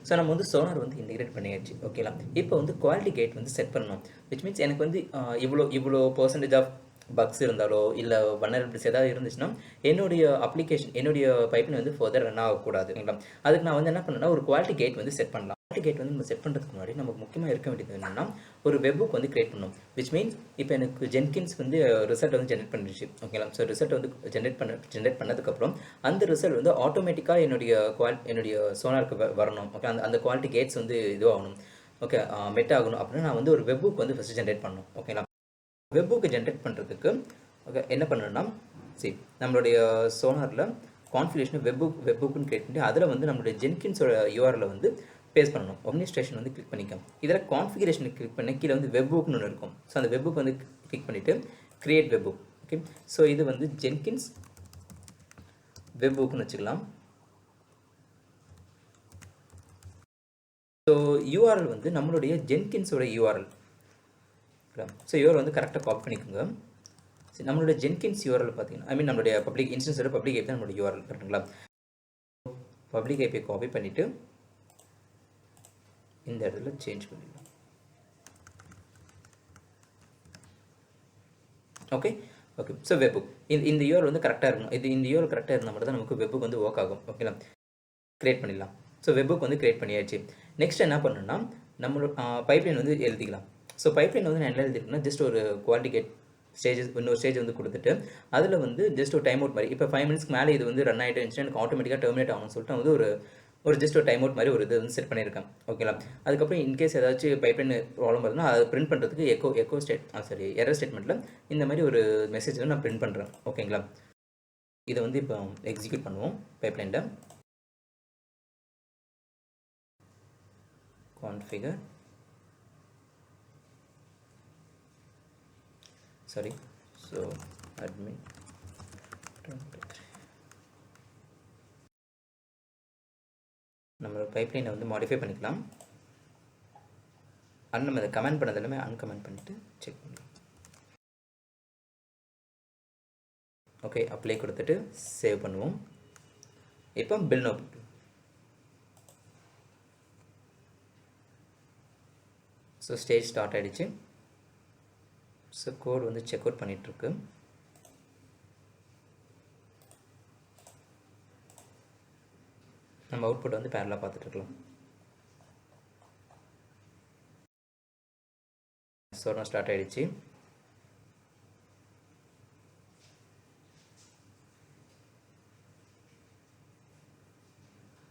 So நம்ம வந்து sonar வந்து இன்டிகிரேட் பண்ணியாச்சு. ஓகேங்களா? இப்போ வந்து குவாலிட்டி கேட் வந்து செட் பண்ணணும். விச் மீன்ஸ் எனக்கு வந்து இவ்வளோ பெர்சன்டேஜ் ஆஃப் பக்ஸ் இருந்தாலோ இல்லை வல்னரபிலிட்டிஸ் ஏதாவது இருந்துச்சுன்னா என்னுடைய அப்ளிகேஷன் என்னுடைய பைப்லைன் வந்து ஃபர்தர் ரன் ஆகக்கூடாது. ஓகேங்களா? அதுக்கு நான் வந்து என்ன பண்ணேன்னா ஒரு குவாலிட்டி கேட் வந்து செட் பண்ணலாம். குவாலிட்டி கேட் வந்து நம்ம செட் பண்ணுறதுக்கு முன்னாடி நமக்கு முக்கியமாக இருக்க வேண்டியது என்னென்னா ஒரு வெப்புக் வந்து கிரியேட் பண்ணணும். விச் மீன்ஸ் இப்போ எனக்கு ஜென்கின்ஸ் வந்து ரிசல்ட் வந்து ஜென்ரேட் பண்ணிடுச்சு. ஓகேங்களா? ஸோ ரிசல்ட் வந்து ஜென்ரேட் பண்ணதுக்கப்புறம் அந்த ரிசல்ட் வந்து ஆட்டோமேட்டிக்காக என்னுடைய சோனாருக்கு வரணும். ஓகே, அந்த குவாலிட்டி கேட்ஸ் வந்து இதுவாகணும். ஓகே, மெட் ஆகணும் அப்படின்னா நான் வந்து ஒரு வெப்புக் வந்து ஃபஸ்ட்டு ஜென்ரேட் பண்ணணும். ஓகேங்களா? வெப்புக்கு ஜென்ரேட் பண்ணுறதுக்கு ஓகே என்ன பண்ணணும்னா சரி நம்மளுடைய சோனாரில் கான்ஃபிகரேஷன் வெப்புக்குன்னு கிரியேட் பண்ணி அதில் வந்து நம்மளுடைய ஜென்கின்ஸோட யூஆரில் வந்து பேஸ்ட் பண்ணணும். அட்மினிஸ்ட்ரேஷன் வந்து கிளிக் பண்ணிக்கலாம். இதில் கான்ஃபிகரேஷனை கிளிக் பண்ணி கீழே வந்து வெப்புக்குன்னு ஒன்று இருக்கும். ஸோ அந்த வெப்புக்கு வந்து கிளிக் பண்ணிவிட்டு கிரியேட் வெப்புக். ஓகே, ஸோ இது வந்து ஜென்கின்ஸ் வெப்புக்குன்னு வச்சுக்கலாம். ஸோ யூஆர்எல் வந்து நம்மளுடைய ஜென்கின்ஸோட யூஆர்எல். ஸோ யூஆர்எல் வந்து கரெக்டாக காப்பி பண்ணிக்கோங்க. சரி, நம்மளோட ஜென்கின்ஸ் யூஆர்எல் பார்த்தீங்கன்னா ஐ மீன் நம்மளுடைய பப்ளிக் இன்ஸ்டன்ஸோட பப்ளிக் ஐபி தான் நம்மளோட யூஆர்எல். கரெக்டுங்களா? பப்ளிக் ஐபியை காப்பி பண்ணிவிட்டு இந்த இடத்துல சேஞ்ச் பண்ணிடலாம். ஓகே ஓகே, ஸோ வெப்புக் இந்த யூஆர்எல் வந்து கரெக்டாக இருக்கணும். இந்த யூஆர்எல் கரெக்டாக இருந்தால் மட்டும் தான் நமக்கு வெப்புக் வந்து ஒர்க் ஆகும். ஓகேங்களா? கிரியேட் பண்ணிடலாம். ஸோ வெப்புக் வந்து கிரியேட் பண்ணியாச்சு. நெக்ஸ்ட் என்ன பண்ணணும்னா நம்மளோட பைப்லைன் வந்து எழுதிக்கலாம். ஸோ பைப்லைன் வந்து நான் என்ன எழுதிருக்கேன்னா ஜஸ்ட் ஒரு குவாலிட்டி கேட் ஸ்டேஜஸ் இன்னொரு ஸ்டேஜ் வந்து கொடுத்துட்டு அதில் வந்து ஜஸ்ட் ஒரு டைம் அவுட் மாதிரி இப்போ 5 மினிட்ஸ்க்கு மேலே இது வந்து ரன் ஆகிட்டு இருந்துச்சுன்னா எனக்கு ஆட்டோமேட்டிக்காக டெர்மினேட் ஆகும்னு சொல்லிட்டு வந்து ஒரு ஜஸ்ட் ஒரு டைம் அவுட் மாதிரி ஒரு இது வந்து செட் பண்ணியிருக்கேன். ஓகேங்களா? அதுக்கப்புறம் இன்கேஸ் ஏதாச்சும் பைப்லைன் ப்ராப்ளம் வருதுன்னா அதை பிரிண்ட் பண்ணுறதுக்கு எரர் ஸ்டேட்மெண்ட்டில் இந்த மாதிரி ஒரு மெசேஜ் வந்து நான் பிரிண்ட் பண்ணுறேன். ஓகேங்களா? இதை வந்து இப்போ எக்ஸிக்யூட் பண்ணுவோம். பைப்லைனில் கான்ஃபிகர் sorry so admin நம்மளோட பைப்லைனை வந்து மாடிஃபை பண்ணிக்கலாம். நம்ம அதை கமெண்ட் பண்ணது எல்லாமே அன்கமெண்ட் பண்ணிவிட்டு செக் பண்ணலாம். ஓகே, அப்ளை கொடுத்துட்டு சேவ் பண்ணுவோம். இப்போ build node so stage start ஆகிடுச்சு. ஸோ கோட் வந்து செக் அவுட் பண்ணிகிட்ருக்கு. நம்ம அவுட்புட் வந்து பேரலாக பார்த்துட்ருக்கலாம். ஸோ நான் ஸ்டார்ட் ஆகிடுச்சு.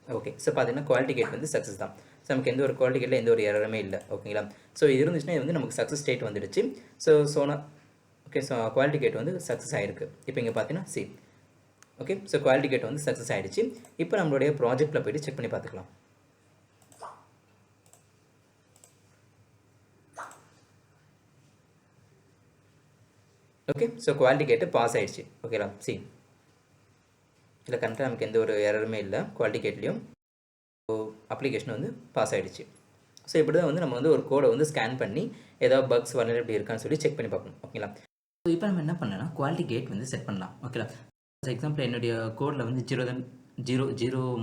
ஓகே, ஸோ பார்த்தீங்கன்னா குவாலிட்டி கேட் வந்து சக்ஸஸ் தான். ஸோ நமக்கு எந்த ஒரு குவாலிட்டி கேட்டில் எந்த ஒரு எரருமே இல்லை. ஓகேங்களா? ஸோ இது இருந்துச்சுன்னா இது வந்து நமக்கு சக்ஸஸ் ஸ்டேட் வந்துடுச்சு. So okay, so quality gate வந்து சக்ஸஸ் ஆகிருக்கு. இப்போ இங்கே பார்த்தீங்கன்னா ஓகே, ஸோ குவாலிட்டி கேட் வந்து சக்ஸஸ் ஆகிடுச்சு. இப்போ நம்மளுடைய ப்ராஜெக்ட்டில் போய்ட்டு செக் பண்ணி பார்த்துக்கலாம். Okay, so quality gate pass ஆகிடுச்சு. ஓகேங்களா? இதில் கரெக்டாக நமக்கு எந்த ஒரு எரருமே இல்லை. குவாலிட்டி கேட்லேயும் அப்ளிகேஷன் வந்து பாஸ் ஆகிடுச்சு. ஸோ இப்படி தான் வந்து நம்ம வந்து ஒரு கோடை வந்து ஸ்கேன் பண்ணி ஏதாவது பக்ஸ் வல்னரபிலிட்டி இருக்கான்னு சொல்லி செக் பண்ணி பார்க்கணும். ஓகேங்களா? ஸோ இப்போ நம்ம என்ன பண்ணலாம், குவாலிட்டி கேட் வந்து செட் பண்ணலாம். ஓகேங்களா? ஃபார் எக்ஸாம்பிள் என்னுடைய கோடில் வந்து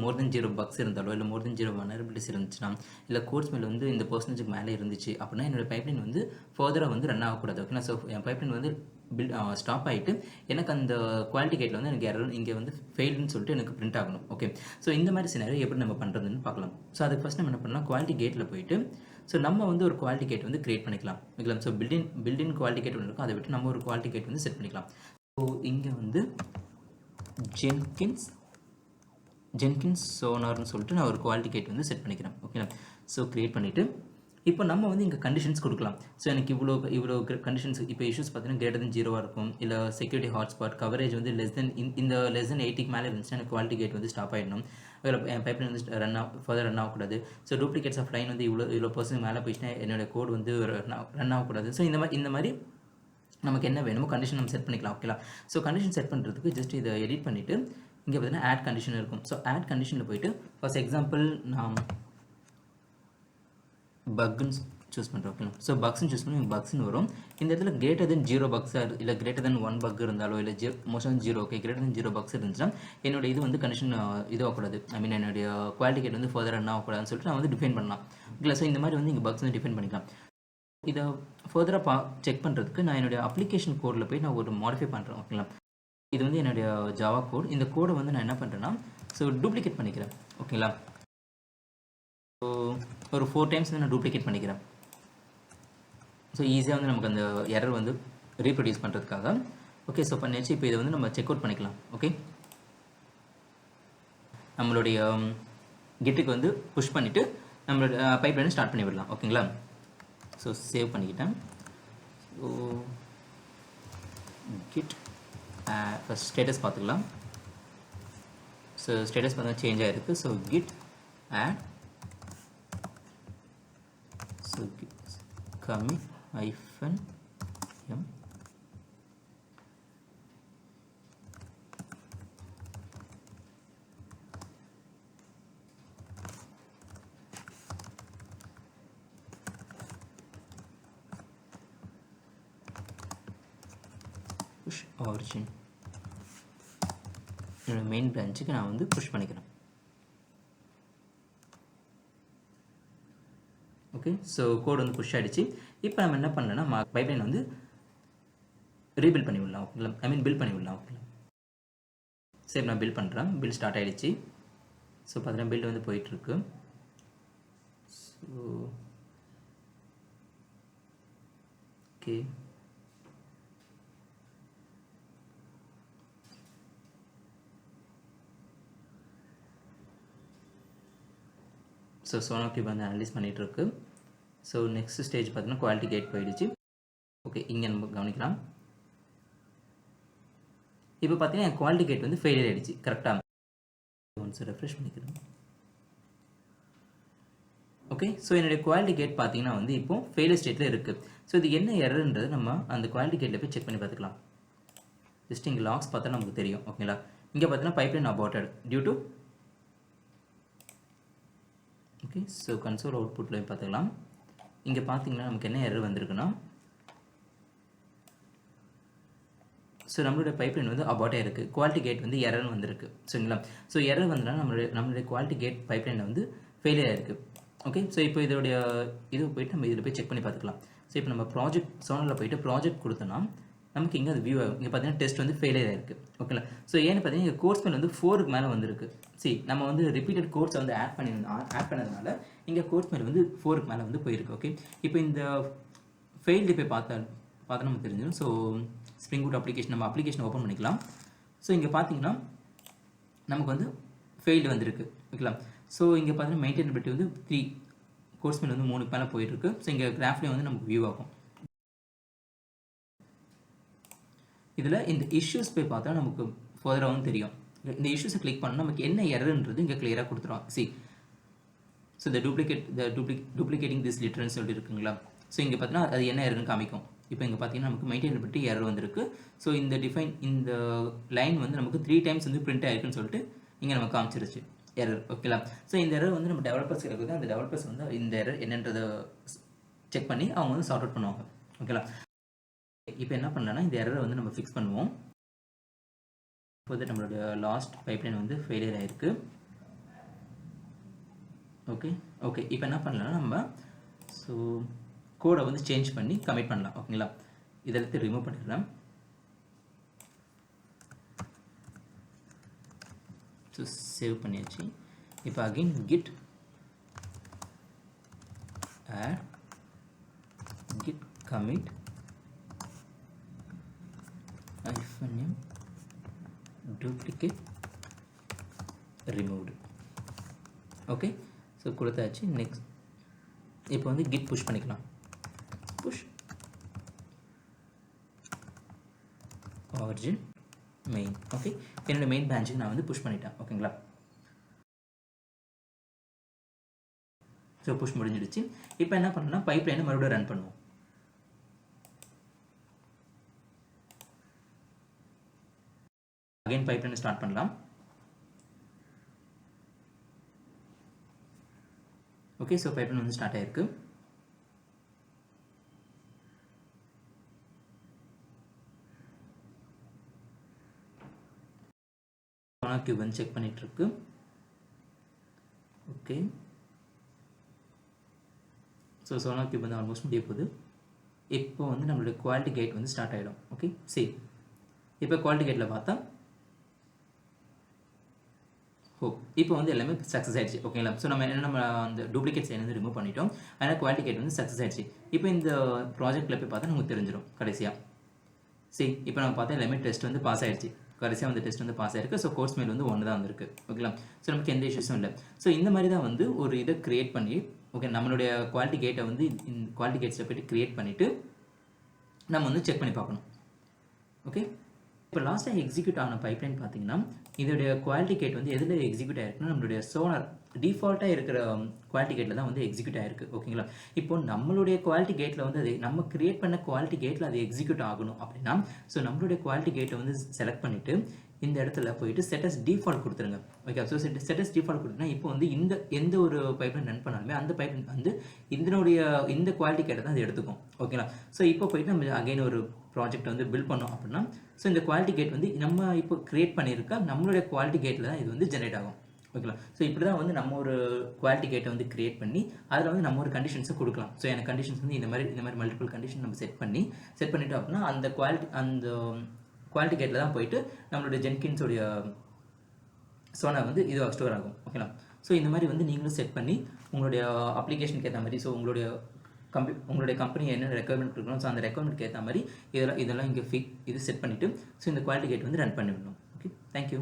மோர் தென் 0 பக்ஸ் இருந்தாலோ இல்லை மோர் தென் 0 வல்னரபிலிட்டிஸ் இருந்துச்சுன்னா இல்லை கோட் ஸ்மெல் வந்து இந்த பர்சன்டேஜுக்கு மேலே இருந்துச்சு அப்படின்னா என்னோடய பைப்லைன் வந்து ஃபர்தராக வந்து ரன் ஆகக்கூடாது. ஓகேங்களா? ஸோ என் பைப்லைன் வந்து ஸ்டாப் ஆகிட்டு எனக்கு அந்த குவாலிட்டி கேட்டில் வந்து எனக்கு எரர் இங்கே வந்து ஃபெயில்டுன்னு சொல்லிட்டு எனக்கு பிரிண்ட் ஆகணும். ஓகே, ஸோ இந்த மாதிரி சினாரியோ எப்படி நம்ம பண்ணுறதுன்னு பார்க்கலாம். ஸோ அதுக்கு ஃபஸ்ட் நம்ம என்ன பண்ணலாம், குவாலிட்டி கேட்டில் போயிட்டு ஸோ நம்ம வந்து ஒரு குவாலிட்டி கேட் வந்து கிரியேட் பண்ணிக்கலாம். ஓகேங்களா? ஸோ பில்டின் குவாலிட்டி கேட் ஒன்று இருக்கும், அதை விட்டு நம்ம ஒரு குவாலிட்டி கேட் வந்து செட் பண்ணிக்கலாம். ஸோ இங்கே வந்து ஜென்கின்ஸ் சோனார்னு சொல்லிட்டு நான் ஒரு குவாலிட்டி கேட் வந்து செட் பண்ணிக்கிறேன். ஓகேங்களா? ஸோ கிரியேட் பண்ணிவிட்டு இப்போ நம்ம வந்து இங்கே கண்டிஷன்ஸ் கொடுக்கலாம். ஸோ எனக்கு இவ்வளோ கண்டிஷன்ஸ் இப்போ இஷ்யூஸ் பார்த்தீங்கன்னா கிரேட்டர் தென் 0 இருக்கும், இல்லை செக்யூரிட்டி ஹாட்ஸ்பாட் கவரேஜ் வந்து லெஸ் தென் 80க்கு மேலே இருந்துச்சுன்னா எனக்கு குவாலிட்டி கேட் வந்து ஸ்டாப் ஆகிடணும். என் பைப்லைன் வந்து ஃபர்தர் ரன் ஆகக்கூடாது. ஸோ டூப்ளிகேட்ஸ் ஆஃப் லைன் வந்து இவ்வளோ பர்சன்ட் மேலே போயிடுச்சுன்னா என்னோட கோட் வந்து ரன் ஆகக்கூடாது. ஸோ இந்த மாதிரி நமக்கு என்ன வேணுமோ கண்டிஷன் நம்ம செட் பண்ணிக்கலாம். ஓகேங்களா? ஸோ கண்டிஷன் செட் பண்ணுறதுக்கு ஜஸ்ட் இதை எடிட் பண்ணிவிட்டு இங்கே பார்த்தீங்கன்னா ஆட் கண்டிஷன் இருக்கும். ஸோ ஆட் கண்டிஷனில் போயிட்டு ஃபார் எக்ஸாம்பிள் நான் பக்குன்னு சூஸ் பண்ணுறோம். ஓகே, ஸோ பக்ஸ்ன்னு சூஸ் பண்ணி பக்ஸ்ன்னு வரும். இந்த இடத்துல கிரேட்டர் தென் 0 பக்ஸாக இல்லை கிரேட்டர் தென் 1 பக் இருந்தாலோ இல்லை most 0, okay, greater then 0 bugs இருந்துச்சுன்னா என்னோட இது வந்து கண்டிஷன் இது ஆகக்கூடாது. ஐ மீன் என்னுடைய குவாலிட்டி கேட் வந்து ஃபர்தர் ரன் ஆகக்கூடாதுன்னு சொல்லிட்டு நான் வந்து டிஃபைன் பண்ணலாம். இல்லை, ஸோ இந்த மாதிரி வந்து இங்கே பக்ஸ் வந்து டிஃபைன் பண்ணிக்கலாம். இதை ஃபர்தராக செக் பண்ணுறதுக்கு நான் என்னுடைய அப்ளிகேஷன் கோடில் போய் நான் ஒரு மாடிஃபை பண்ணுறேன். ஓகேங்களா, இது வந்து என்னுடைய ஜாவா கோட். இந்த கோடை வந்து நான் என்ன பண்ணுறேன்னா ஸோ டூப்ளிகேட் பண்ணிக்கிறேன். ஓகேங்களா, ஸோ ஒரு 4 டைம்ஸ் வந்து நான் டூப்ளிகேட் பண்ணிக்கிறேன். ஸோ ஈஸியாக வந்து நமக்கு அந்த எரர் வந்து ரீப்ரொடியூஸ் பண்ணுறதுக்காக. ஓகே, ஸோ பண்ணியாச்சு. இப்போ இதை வந்து நம்ம செக் அவுட் பண்ணிக்கலாம். ஓகே, நம்மளுடைய கிட்டுக்கு வந்து புஷ் பண்ணிவிட்டு நம்மளோட பைப்லைனை ஸ்டார்ட் பண்ணி விடலாம். ஓகேங்களா, ஸோ சேவ் பண்ணிக்கிட்டேன். ஸோ கிட் ஃபஸ்ட் ஸ்டேட்டஸ் பார்த்துக்கலாம். ஸோ ஸ்டேட்டஸ் பார்த்தா சேஞ்ச் ஆகிருக்கு. So git add so commit -m push origin. என்னோட மெயின் பிரான்ச்சுக்கு நான் வந்து புஷ் பண்ணிக்கிறேன். ஓகே, ஸோ கோட் வந்து புஷ் ஆகிடுச்சு. இப்போ நம்ம என்ன பண்ணலன்னா பைப்லைன் வந்து ரீபில்ட் பண்ணி விடலாம். ஓகேங்களா, ஐ மீன் பில்ட் பண்ணி விடலாம். ஓகேங்களா, சரி, நான் பில்ட் பண்ணுறேன். பில் ஸ்டார்ட் ஆகிடுச்சு. ஸோ பார்த்தீங்கன்னா பில்ட் வந்து போயிட்டுருக்கு. ஸோ ஓகே, ஸோ சோனோகியூப் வந்து அனலைஸ் பண்ணிகிட்ருக்கு. ஸோ நெக்ஸ்ட் ஸ்டேஜ் பார்த்தீங்கன்னா குவாலிட்டி கேட் போயிடுச்சு. ஓகே, இங்கே நம்ம கவனிக்கலாம். இப்போ பார்த்தீங்கன்னா என் குவாலிட்டி கேட் வந்து ஃபெயிலியர் ஆகிடுச்சு. கரெக்டாக ஒன்ஸ் ரெஃப்ரெஷ் பண்ணிக்கிறேன். ஓகே, ஸோ என்னுடைய குவாலிட்டி கேட் பார்த்தீங்கன்னா வந்து இப்போ ஃபெயிலியர் ஸ்டேட்டில் இருக்குது. ஸோ இது என்ன எரர்ன்றது நம்ம அந்த குவாலிட்டி கேட்டில் போய் செக் பண்ணி பார்த்துக்கலாம். ஜஸ்ட் இங்கே லாக்ஸ் பார்த்தா நமக்கு தெரியும். ஓகேங்களா, இங்கே பார்த்தீங்கன்னா pipeline aborted due to. Okay, so console அவுட்புட்டில் பார்த்துக்கலாம். இங்கே பார்த்தீங்கன்னா நமக்கு என்ன எரர் வந்திருக்குன்னா ஸோ நம்மளுடைய பைப்லைன் வந்து அபார்ட்டாக இருக்குது. குவாலிட்டி கேட் வந்து எரர்னு வந்திருக்கு. சரிங்களா, ஸோ எரர் வந்ததுனா நம்மளுடைய குவாலிட்டி கேட் பைப்லைனில் வந்து ஃபெயிலியர் ஆகிருக்கு. ஓகே, ஸோ இப்போ இதோடைய இது போய்ட்டு நம்ம இதில் போய் செக் பண்ணி பார்த்துக்கலாம். ஸோ இப்போ நம்ம ப்ராஜெக்ட் சோனலில் போய்ட்டு ப்ராஜெக்ட் கொடுத்தோன்னா நமக்கு இங்கே அது வியூ ஆகும். இங்கே பார்த்தீங்கன்னா டெஸ்ட் வந்து ஃபெயிலியர் ஆகிருக்கு. ஓகேங்களா, ஸோ ஏன்னு பார்த்தீங்கன்னா இங்கே கோர்ஸ் மேல் வந்து 4க்கு மேலே வந்திருக்கு. சரி, நம்ம வந்து ரிப்பீட்டட் கோர்ஸை வந்து ஆட் பண்ணதுனால இங்கே கோர்ஸ் மேல் வந்து 4க்கு மேலே வந்து போயிருக்கு. ஓகே, இப்போ இந்த ஃபெயில்டு போய் பார்த்தா நமக்கு தெரிஞ்சிடும். ஸோ ஸ்ப்ரிங் பூட் அப்ளிகேஷன் நம்ம அப்ளிகேஷன் ஓப்பன் பண்ணிக்கலாம். ஸோ இங்கே பார்த்தீங்கன்னா நமக்கு வந்து ஃபெயில்டு வந்திருக்கு. ஓகேங்களா, ஸோ இங்கே பார்த்தீங்கன்னா மெயின்டெனபிலிட்டி வந்து 3, கோர்ஸ் மேல் வந்து 3க்கு மேலே போயிட்டுருக்கு. ஸோ இங்கே கிராஃப்லேயும் வந்து நமக்கு வியூ ஆகும். இதில் இந்த இஷ்யூஸ் போய் பார்த்தா நமக்கு ஃபர்தராகவும் தெரியும். இந்த இஷ்யூஸை கிளிக் பண்ணால் நமக்கு என்ன எரர்ன்றது இங்கே கிளியராக கொடுத்துரும். சி, ஸோ டூப்ளிகேட்டிங் திஸ் லிட்டர்னு சொல்லிட்டு இருக்குங்களா. ஸோ இங்கே பார்த்தீங்கன்னா அது என்ன எரர்னு காமிக்கும். இப்போ இங்கே பார்த்தீங்கன்னா நமக்கு மெயின்டெனபிலிட்டி எரர் வந்திருக்கு. ஸோ இந்த லைன் வந்து நமக்கு 3 டைம்ஸ் வந்து பிரிண்ட் ஆயிருக்குன்னு சொல்லிட்டு இங்கே நமக்கு காமிச்சிருச்சு எரர். ஓகேங்களா, ஸோ இந்த எரர் வந்து நம்ம டெவலப்பர்ஸ் இருக்குது. அந்த டெவலப்பர்ஸ் வந்து இந்த எரர் என்னன்றதை செக் பண்ணி அவங்க வந்து சார்ட் அவுட் பண்ணுவாங்க. ஓகேங்களா, இப்போ என்ன பண்ணலாம்னா இந்த எரரை வந்து நம்ம ஃபிக்ஸ் பண்ணுவோம். இப்போது நம்மளுடைய லாஸ்ட் பைப்லைன் வந்து ஃபெயிலியர் ஆகிருக்கு. ஓகே, இப்போ என்ன பண்ணலாம்னா நம்ம ஸோ கோடை வந்து சேஞ்ச் பண்ணி கமிட் பண்ணலாம். ஓகேங்களா, இதெல்லாத்தையும் ரிமூவ் பண்ணிடலாம். ஸோ சேவ் பண்ணியாச்சு. இப்போ again git add git commit -m duplicate removed. Okay, so கொடுத்தாச்சு. நெக்ஸ்ட் இப்போ வந்து கிட் புஷ் பண்ணிக்கலாம். Push origin main. ஓகே, என்னோட மெயின் பிரான்ச்சுக்கு நான் வந்து புஷ் பண்ணிட்டேன். ஓகேங்களா, ஸோ புஷ் முடிஞ்சிடுச்சு. இப்போ என்ன பண்ணலாம், பைப்லைனை மறுபடியும் ரன் பண்ணுவோம். அகைன் பைப்லைனை ஸ்டார்ட் பண்ணலாம். ஓகே, ஸோ பைப்லைன் வந்து ஸ்டார்ட் ஆயிருக்கு. சோனா கியூப் வந்து செக் பண்ணிகிட்ருக்கு. ஓகே, ஸோ சோனா கியூப் வந்து ஆல்மோஸ்ட் முடிய போகுது. இப்போ வந்து நம்மளுடைய குவாலிட்டி கேட் வந்து ஸ்டார்ட் ஆகிடும். ஓகே, சரி, இப்போ குவாலிட்டி கேட்டில் பார்த்தா இப்போ வந்து எல்லாமே சக்ஸஸ் ஆயிடுச்சு. ஓகேங்களா? ஸோ நம்ம அந்த டூப்ளிகேட் சைன் வந்து ரிமூவ் பண்ணிட்டோம். அதனால் குவாலிட்டி கேட் வந்து சக்ஸஸ் ஆயிடுச்சு. இப்போ இந்த ப்ராஜெக்ட்டில் போய் பார்த்தா நமக்கு தெரிஞ்சிடும் கடைசியாக. சரி, இப்போ நம்ம பார்த்தா எல்லாமே டெஸ்ட் வந்து பாஸ் ஆயிடுச்சு. கடைசியாக வந்து டெஸ்ட் வந்து பாஸ் ஆயிருக்கு. ஸோ கோர்ஸ் மெயில் வந்து 1 தான் வந்திருக்கு. ஓகேங்களா? ஸோ நமக்கு எந்த இஷ்யூஸும் இல்லை. ஸோ இந்த மாதிரி தான் வந்து ஒரு இதை க்ரியேட் பண்ணி, ஓகே, நம்மளுடைய குவாலிட்டி கேட்டை வந்து குவாலிட்டி கேட்ஸில் போய்ட்டு க்ரியேட் பண்ணிவிட்டு நம்ம வந்து செக் பண்ணி பார்க்கணும். ஓகே, இப்போ லாஸ்ட்டாக எக்ஸிக்யூட் ஆன பைப்லைன் பார்த்தீங்கன்னா இதோடைய குவாலிட்டி கேட் வந்து எதில் எக்ஸிக்யூட் ஆயிருக்குன்னா நம்மளுடைய சோனார் டிஃபால்ட்டாக இருக்கிற குவாலிட்டி கேட்டில் தான் வந்து எக்ஸிக்யூட் ஆயிருக்கு. ஓகேங்களா? இப்போ நம்மளுடைய குவாலிட்டி கேட்டில் வந்து அது நம்ம கிரியேட் பண்ண குவாலிட்டி கேட்டில் அது எக்ஸிக்யூட் ஆகணும் அப்படின்னா, ஸோ நம்மளுடைய குவாலிட்டி கேட்டை வந்து செலக்ட் பண்ணிவிட்டு இந்த இடத்துல போயிட்டு செட்டஸ் டிஃபால்ட் கொடுத்துருங்க. ஓகே, ஸோ செட்டஸ் டிஃபால்ட் கொடுத்தா இப்போ வந்து எந்த ஒரு பைப்லைன் ரன் பண்ணாலுமே அந்த பைப்லைன் வந்து இந்த குவாலிட்டி கேட்டை தான் அது எடுத்துக்கும். ஓகேங்களா? ஸோ இப்போ போயிட்டு நம்ம அகைன் ஒரு ப்ராஜெக்ட் வந்து பில்ட் பண்ணோம் அப்படின்னா, ஸோ இந்த குவாலிட்டி கேட் வந்து நம்ம இப்போ கிரியேட் பண்ணியிருக்க நம்மளுடைய குவாலிட்டி கேட்டில் தான் இது வந்து ஜென்ரேட் ஆகும். ஓகேங்களா? ஸோ இப்படி தான் வந்து நம்ம ஒரு குவாலிட்டி கேட்டை வந்து கிரியேட் பண்ணி அதில் வந்து நம்ம ஒரு கண்டிஷன்ஸை கொடுக்கலாம். ஸோ எனக்கு கண்டிஷன்ஸ் வந்து இந்த மாதிரி மல்டிபிள் கண்டிஷன் நம்ம செட் பண்ணிட்டோம் அப்படின்னா அந்த குவாலிட்டி கேட்டில் தான் போயிட்டு நம்மளுடைய ஜென்கின்ஸோடைய சோனா வந்து இது ஸ்டோர் ஆகும். ஓகேங்களா? ஸோ இந்த மாதிரி வந்து நீங்களும் செட் பண்ணி உங்களுடைய அப்ளிகேஷனுக்கு ஏற்ற மாதிரி, ஸோ உங்களுடைய கம்பெனி என்ன ரெக்குவயர்மெண்ட் கொடுக்கணும், ஸோ அந்த ரெக்குவயர்மெண்ட்க்கு ஏற்ற மாதிரி இதெல்லாம் இங்கே இது செட் பண்ணிவிட்டு ஸோ இந்த குவாலிட்டி கேட் வந்து ரன் பண்ணிவிடணும். Okay, thank you.